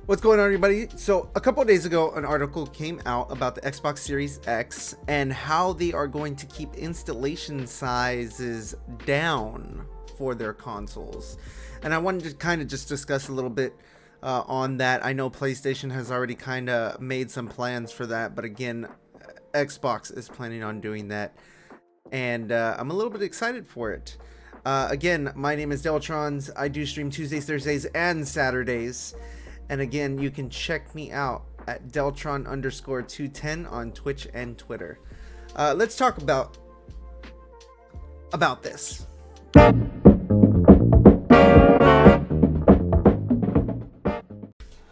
What's going on, everybody? So a couple of days ago, an article came out about the Xbox Series X and how they are going to keep installation sizes down for their consoles. And I wanted to kind of just discuss a little bit on that. I know PlayStation has already kind of made some plans for that, but again, Xbox is planning on doing that. And I'm a little bit excited for it. Again, my name is Deltrons. I do stream Tuesdays, Thursdays, and Saturdays. And again, you can check me out at Deltron_210 on Twitch and Twitter. Let's talk about this.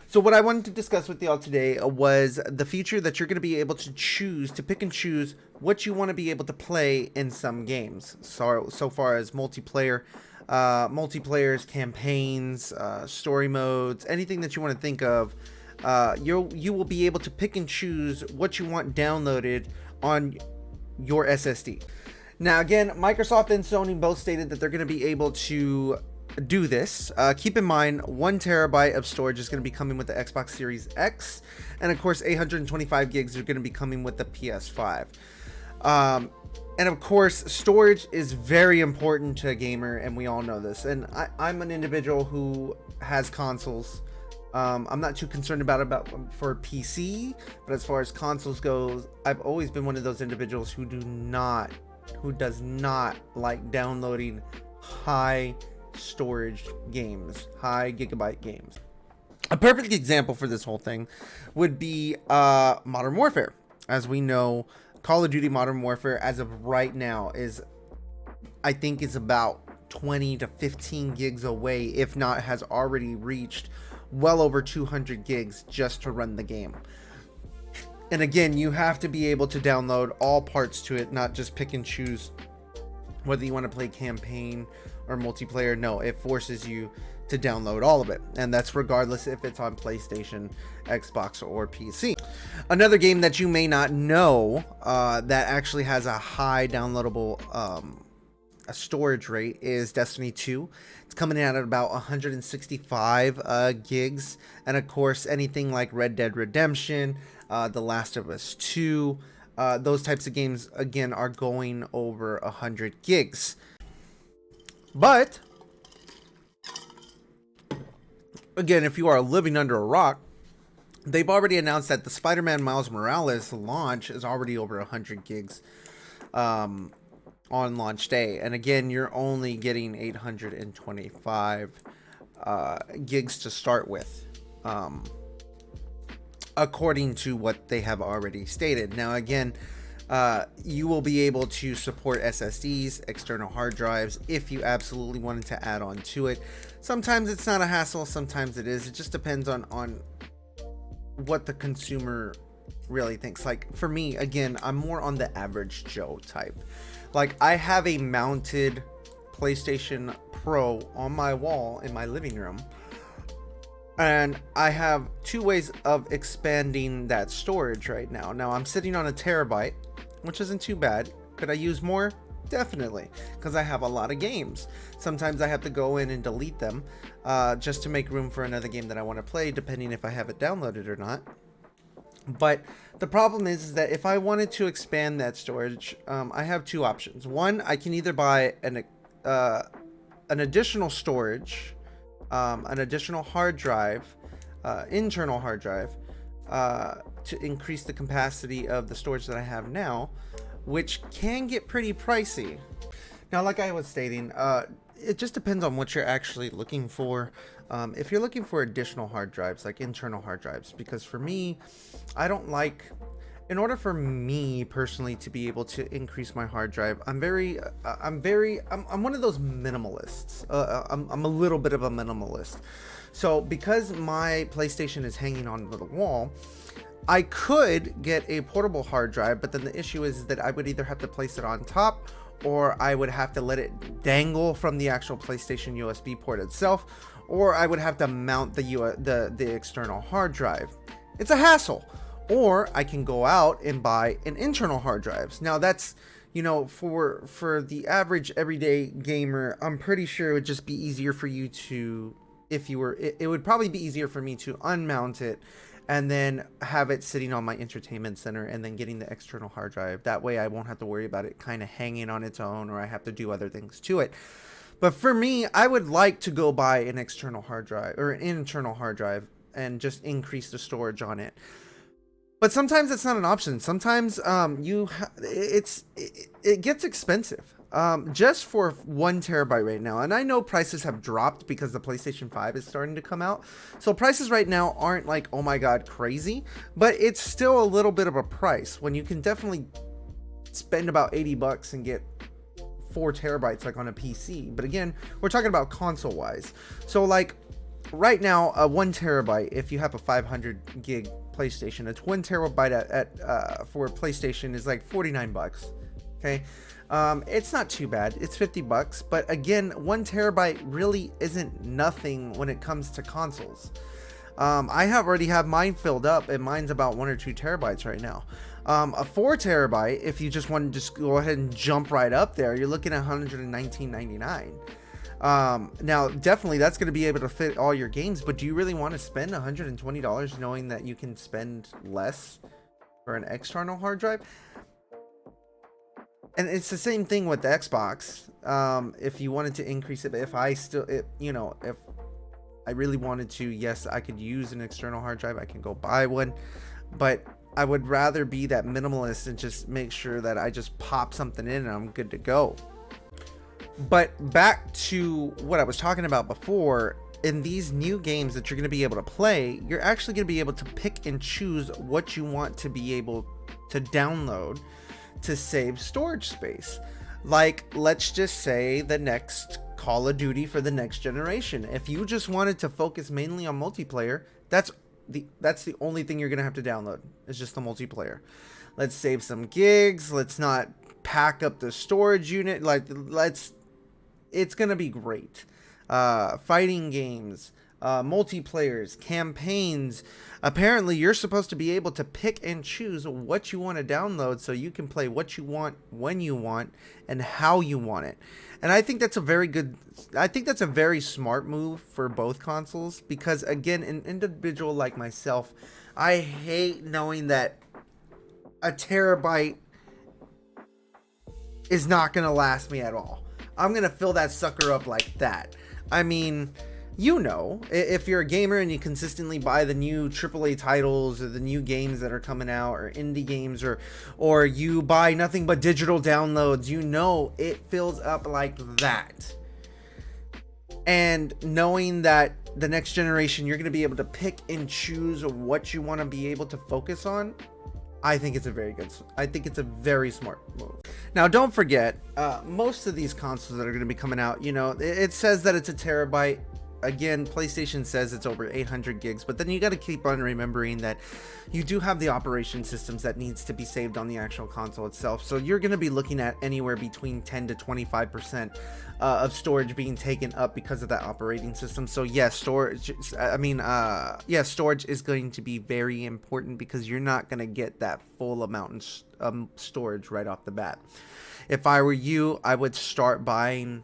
So what I wanted to discuss with y'all today was the feature that you're going to be able to choose, to pick and choose what you want to be able to play in some games. So far as multiplayers, campaigns, story modes, anything that you want to think of, you will be able to pick and choose what you want downloaded on your SSD. Now, again, Microsoft and Sony both stated that they're going to be able to do this. Keep in mind, 1 terabyte of storage is going to be coming with the Xbox Series X, and of course 825 gigs are going to be coming with the PS5. And of course, storage is very important to a gamer, and we all know this. And I'm an individual who has consoles. I'm not too concerned about for PC, but as far as consoles goes, I've always been one of those individuals who does not like downloading high storage games, high gigabyte games. A perfect example for this whole thing would be Modern Warfare. As we know, Call of Duty Modern Warfare as of right now is about 20 to 15 gigs away, if not has already reached well over 200 gigs just to run the game. And again, you have to be able to download all parts to it, not just pick and choose whether you want to play campaign or multiplayer. No, it forces you to download all of it, and that's regardless if it's on PlayStation, Xbox, or PC. Another game that you may not know that actually has a high downloadable storage rate is Destiny 2. It's coming out at about 165 gigs, and of course anything like Red Dead Redemption, The Last of Us 2, those types of games again are going over 100 gigs. But again, if you are living under a rock, they've already announced that the Spider-Man Miles Morales launch is already over 100 gigs on launch day. And again, you're only getting 825 gigs to start with, according to what they have already stated. Now, again, you will be able to support SSDs, external hard drives, if you absolutely wanted to add on to it. Sometimes it's not a hassle, sometimes it is. It just depends on what the consumer really thinks. Like for me, again, I'm more on the average Joe type. Like I have a mounted PlayStation Pro on my wall in my living room, and I have 2 ways of expanding that storage right now. Now I'm sitting on 1 terabyte, which isn't too bad. Could I use more? Definitely, because I have a lot of games. Sometimes I have to go in and delete them just to make room for another game that I want to play, depending if I have it downloaded or not. But the problem is that if I wanted to expand that storage, I have 2 options. One, I can either buy an additional storage, an additional hard drive, internal hard drive, to increase the capacity of the storage that I have now, which can get pretty pricey. Now, like I was stating, it just depends on what you're actually looking for. If you're looking for additional hard drives, like internal hard drives, because for me, I don't like, in order for me personally to be able to increase my hard drive, I'm one of those minimalists. I'm a little bit of a minimalist. So because my PlayStation is hanging on the wall, I could get a portable hard drive, but then the issue is that I would either have to place it on top, or I would have to let it dangle from the actual PlayStation USB port itself, or I would have to mount the external hard drive. It's a hassle. Or I can go out and buy an internal hard drives. Now that's, you know, for the average everyday gamer, I'm pretty sure it would just be easier for you to if you were, it would probably be easier for me to unmount it and then have it sitting on my entertainment center and then getting the external hard drive. That way I won't have to worry about it kind of hanging on its own, or I have to do other things to it. But for me, I would like to go buy an external hard drive or an internal hard drive and just increase the storage on it. But sometimes that's not an option. Sometimes it gets expensive. Just for 1 terabyte right now, and I know prices have dropped because the PlayStation 5 is starting to come out, so prices right now aren't like, oh my god, crazy, but it's still a little bit of a price when you can definitely spend about $80 and get 4 terabytes like on a PC. But again, we're talking about console wise. So like right now, a 1 terabyte, if you have a 500 gig PlayStation, it's 1 terabyte for PlayStation is like $49. Okay. It's not too bad. It's $50, but again, 1 terabyte really isn't nothing when it comes to consoles. I already have mine filled up, and mine's about 1 or 2 terabytes right now. A 4 terabyte, if you just want to just go ahead and jump right up there, you're looking at $119.99. Now definitely that's going to be able to fit all your games, but do you really want to spend $120 knowing that you can spend less for an external hard drive? And it's the same thing with the Xbox. If you wanted to increase it, but if I still, you know, if I really wanted to, yes, I could use an external hard drive. I can go buy one, but I would rather be that minimalist and just make sure that I just pop something in and I'm good to go. But back to what I was talking about before, in these new games that you're going to be able to play, you're actually going to be able to pick and choose what you want to be able to download to save storage space. Like, let's just say the next Call of Duty for the next generation. If you just wanted to focus mainly on multiplayer, that's the only thing you're gonna have to download. It's just the multiplayer. Let's save some gigs. Let's not pack up the storage unit. Like, it's gonna be great. Fighting games, multiplayers, campaigns. Apparently you're supposed to be able to pick and choose what you want to download so you can play what you want, when you want, and how you want it. And I think that's a very smart move for both consoles, because again, an individual like myself, I hate knowing that a terabyte is not going to last me at all. I'm going to fill that sucker up like that. I mean, you know, if you're a gamer and you consistently buy the new AAA titles or the new games that are coming out, or indie games, or you buy nothing but digital downloads, you know it fills up like that. And knowing that the next generation, you're going to be able to pick and choose what you want to be able to focus on, I think it's a very smart move. Now, don't forget, most of these consoles that are going to be coming out, you know, it says that it's a terabyte. Again, PlayStation says it's over 800 gigs, but then you got to keep on remembering that you do have the operation systems that needs to be saved on the actual console itself. So you're going to be looking at anywhere between 10 to 25% of storage being taken up because of that operating system. So yes, storage is going to be very important, because you're not going to get that full amount of storage right off the bat. If I were you, I would start buying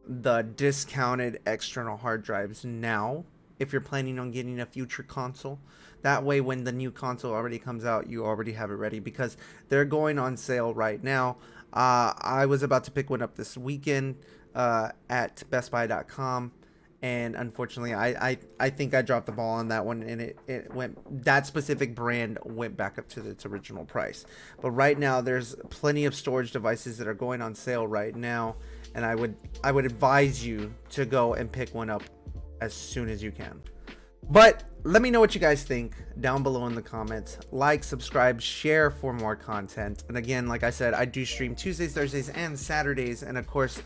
the discounted external hard drives now if you're planning on getting a future console. That way, when the new console already comes out, you already have it ready, because they're going on sale right now. I was about to pick one up this weekend at bestbuy.com, and unfortunately I think I dropped the ball on that one, and it went, that specific brand went back up to its original price. But right now there's plenty of storage devices that are going on sale right now, and I would advise you to go and pick one up as soon as you can. But let me know what you guys think down below in the comments. Like, subscribe, share for more content. And again, like I said, I do stream Tuesdays, Thursdays, and Saturdays. And of course,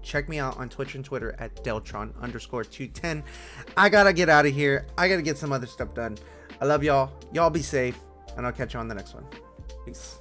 check me out on Twitch and Twitter at Deltron_210. I gotta get out of here. I gotta get some other stuff done. I love y'all. Y'all be safe, and I'll catch you on the next one. Peace.